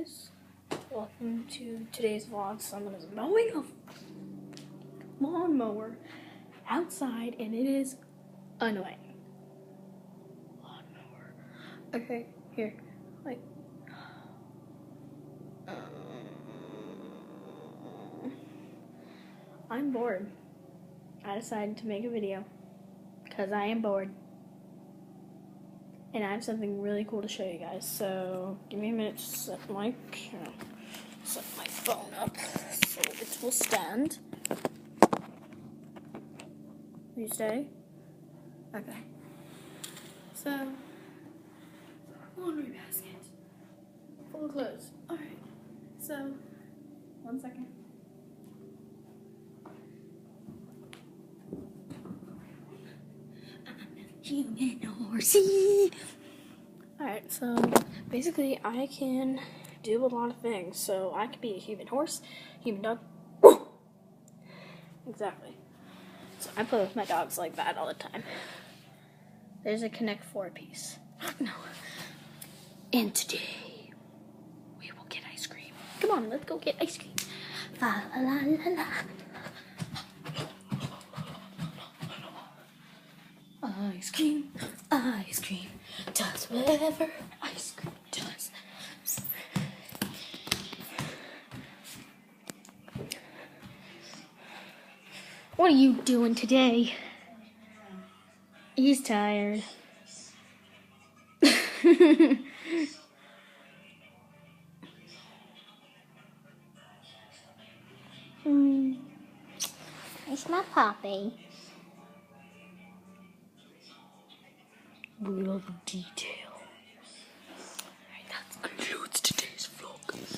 guys, welcome to today's vlog. Someone is mowing a lawnmower outside and it is annoying. Lawnmower. Okay, here, like, I'm bored. I decided to make a video because I am bored. And I have something really cool to show you guys. So give me a minute to set my phone up so it will stand. Will you stay? Okay. So laundry basket full of clothes. Alright. So 1 second. Human horsey. Alright, so basically I can do a lot of things. So I could be a human horse, human dog. Exactly. So I play with my dogs like that all the time. There's a Connect 4 piece. No. And today we will get ice cream. Come on, let's go get ice cream. La la la la la. Ice cream, does whatever ice cream does. What are you doing today? He's tired. It's my puppy. We love detail.